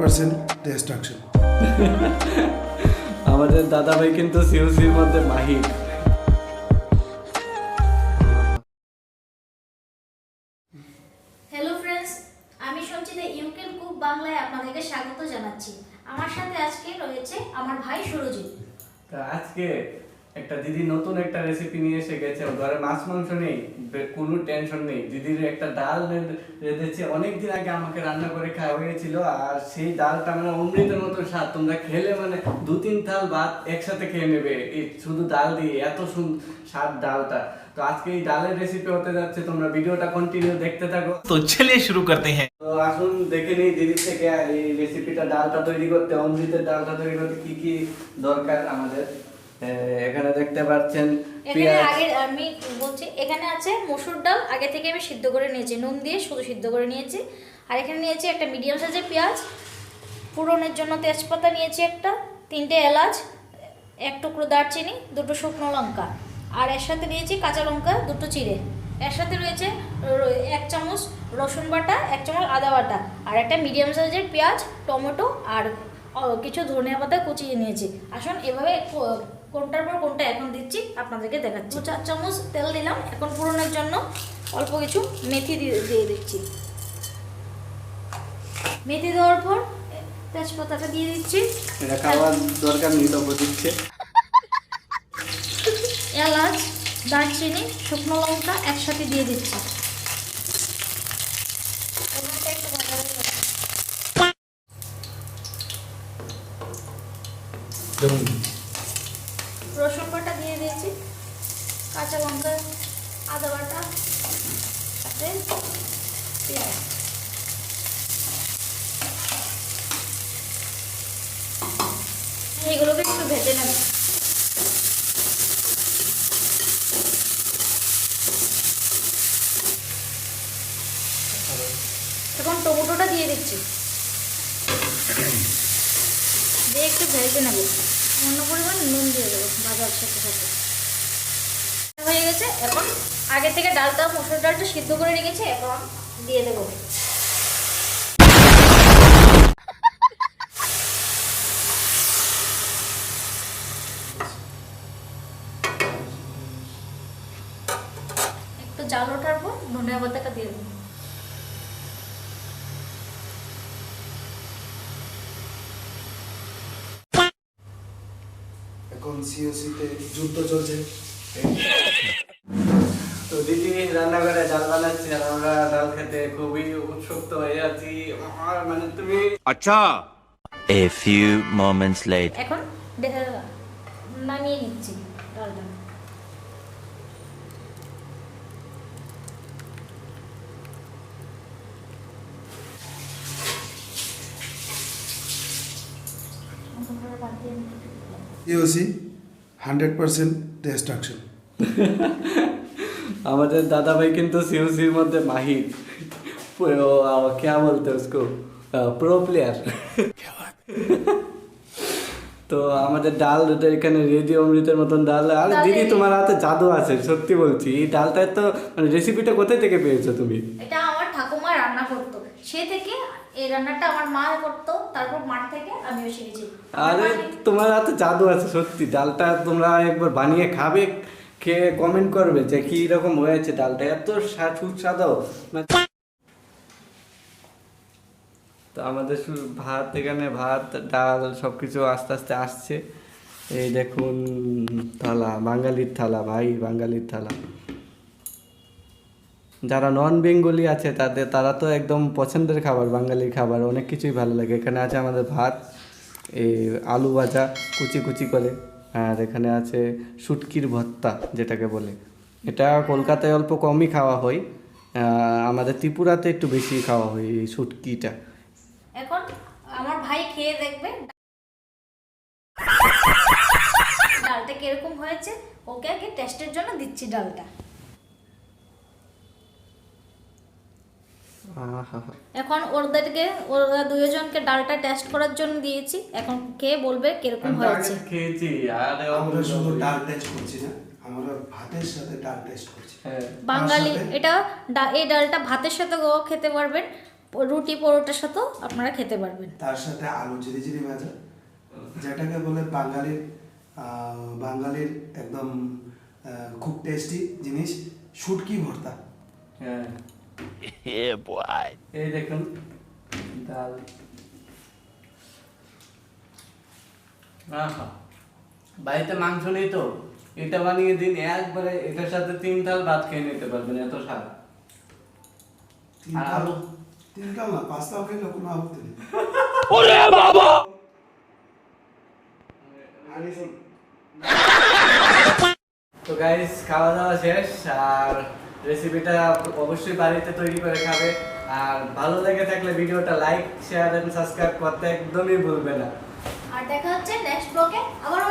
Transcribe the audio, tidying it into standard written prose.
100% destruction. আমাদের দাদা ভাই কিন্তু সিওসির মধ্যে মাহির। হ্যালো ফ্রেন্ডস, আমি সঞ্চিতা ইউকেন কুক বাংলায় আপনাদেরকে স্বাগত জানাচ্ছি। আমার সাথে আজকে রয়েছে আমার ভাই সুরজিৎ। তা আজকে একটা দিদি নতুন একটা রেসিপি নিয়ে এসে গেছে। ঘরে মাছ মাংস নেই, কোনো টেনশন নেই। দিদির একটা ডাল রেঁধেছে, অনেকদিন আগে আমাকে রান্না করে খাওয়া হয়েছিল। আর সেই ডালটা মানে অমৃতের মতো স্বাদ, তোমরা খেলে মানে 2-3 থাল ভাত একসাথে খেয়ে নেবে এই শুধু ডাল দিয়ে, এত সুন্দর স্বাদ ডালটা। তো আজকে এই ডালের রেসিপি হতে যাচ্ছে, তোমরা ভিডিওটা কন্টিনিউ দেখতে থাকো। তো চলিए शुरू करते हैं। তো আসুন দেখে নিই দিদির থেকে এই রেসিপিটা, ডালটা তৈরি করতে, অমৃতের ডালটা তৈরি করতে কি কি দরকার আমাদের। এখানে দেখতে পাচ্ছেন এখানে আগে আমি বলছি, এখানে আছে মসুর ডাল, আগে থেকে আমি সিদ্ধ করে নিয়েছি, নুন দিয়ে শুধু সিদ্ধ করে নিয়েছি। আর এখানে নিয়েছি একটা মিডিয়াম সাইজের পেঁয়াজ, ফোড়নের জন্য তেজপাতা নিয়েছি একটা, 3টে এলাচ, 1 টুকরো দারচিনি, 2টো শুকনো লঙ্কা, আর এর সাথে নিয়েছি কাঁচা লঙ্কা 2টো চিড়ে। এর সাথে রয়েছে 1 চামচ রসুন বাটা, 1 চামচ আদা বাটা, আর একটা মিডিয়াম সাইজের পেঁয়াজ, টমেটো আর কিছু ধনিয়া পাতা কুচিয়ে নিয়েছি। আসুন এভাবে কোনটার পর কোনটা এখন দিচ্ছি আপনাদেরকে দেখাচ্ছি। 4 চামচ তেল দিলাম, এখন ফোড়নের জন্য অল্প কিছু মেথি দিয়ে দিচ্ছি। মেথি দেওয়ার পর তেজপাতাটা দিয়ে দিচ্ছি, এটা খাওয়ার দরকার নেই তো দিচ্ছে। এলাচ, দারচিনি, শুকনো লঙ্কা একসাথে দিয়ে দিচ্ছি। রসুন বাটা দিয়ে দিয়েছি, কাঁচা লঙ্কা, আদা বাটা, সাথে পেঁয়াজ। এইগুলোকে একটু ভেজে নেব। এখন টমেটোটা দিয়ে দিচ্ছি, দিয়ে একটু ভেজে নেব। অন্য পরিমাণ নুন দিয়ে দেবো ভাজার সাথে সাথে। হয়ে গেছে, এখন আগে থেকে ডালটা, মসুর ডালটা সিদ্ধ করে রেখেছি, এখন দিয়ে দেবো। একটু জাল ওঠার পর ধনিয়া পাতাটা দিয়ে দেবো। এখন সিওসিতে যুদ্ধ চলছে। তো দিদি রান্নাঘরে ডাল বানাচ্ছি, আর আমরা ডাল খেতে খুবই উৎসুক হয়ে আছি। আর মানে তুমি अच्छा A few moments later এখন নামিয়ে নিচ্ছি ডালটা। COC 100% destruction. আমাদের দাদা ভাই কিন্তু সিওসির মধ্যে মাহির। क्या बोलते हैं उसको, প্রো প্লেয়ার। তো আমাদের ডাল এখানে রেডি, অমৃতের মতন ডাল। আর দিদি তোমার হাতে জাদু আছে, সত্যি বলছি। এই ডালটা তো মানে রেসিপিটা কোথায় থেকে পেয়েছো তুমি? এটা আমার ঠাকুমা রান্না করতো, সে থেকে এই রান্নাটা আমার মা করতো, তারপর মাঠ থেকে আমিও শিখেছি। আরে তোমার হাতে জাদু আছে সত্যি। ডালটা তোমরা একবার বানিয়ে খাবে, খেয়ে কমেন্ট করবে যে কি রকম হয়েছে ডালটা, এত সুস্বাদু। তো আমাদের ভাত, এখানে ভাত ডাল সব কিছু আস্তে আস্তে আসছে। এই দেখুন থালা, বাঙালির থালা ভাই, বাঙালির থালা। যারা নন বেঙ্গলি আছে তারা তো একদম পছন্দের খাবার, বাঙালির খাবার, অনেক কিছুই ভালো লাগে। এখানে আছে আমাদের ভাত, এই আলু ভাজা কুচি কুচি করে, আর এখানে আছে শুটকির ভর্তা যেটাকে বলে। এটা কলকাতায় অল্প কমই খাওয়া হয়, আমাদের ত্রিপুরাতে একটু বেশি খাওয়া হয় এই শুটকিটা। এখন আমার ভাই খেয়ে দেখবে ডালটা কিরকম হয়েছে। ওকে আগে টেস্টের জন্য দিচ্ছি ডালটা। এখন ওরা দুজনকে ডালটা টেস্ট করার জন্য দিয়েছি, এখন খেয়ে বলবে কিরকম হয়েছে। খেয়েছি, আমরা শুধু ডাল টেস্ট করছি না, আমরা ভাতের সাথে ডাল টেস্ট করছি। বাঙালি এটা এই ডালটা ভাতের সাথে খেতে পারবেন, রুটি পরোটার সাথেও আপনারা খেতে পারবেন। তার সাথে আলু ঝিরি ভাজা, যেটাকে বলে বাঙালির একদম খুব টেস্টি জিনিস, শুটকি ভর্তা। হ্যাঁ Yeah, boy. এই দেখুন ডাল। আহা, বাড়িতে মাংস নেই তো এটা বানিয়ে দিন, একবারে এটার সাথে 3 থাল ভাত খেয়ে নিতে পারবেন, এত স্বাদ। আর আলু 3 থাল না 5 থাল খেলে কোনো আপত্তি নেই। ওরে বাবা! তো গাইস, খাওয়া দাওয়া শেষ, আর রেসিপিটা অবশ্যই বাড়িতে তৈরি করে খাবে। আর ভালো লেগে থাকলে ভিডিওটা লাইক, শেয়ার এন্ড সাবস্ক্রাইব করতে একদমই ভুলবে না। আর দেখা হচ্ছে নেক্সট ব্লগে আবার।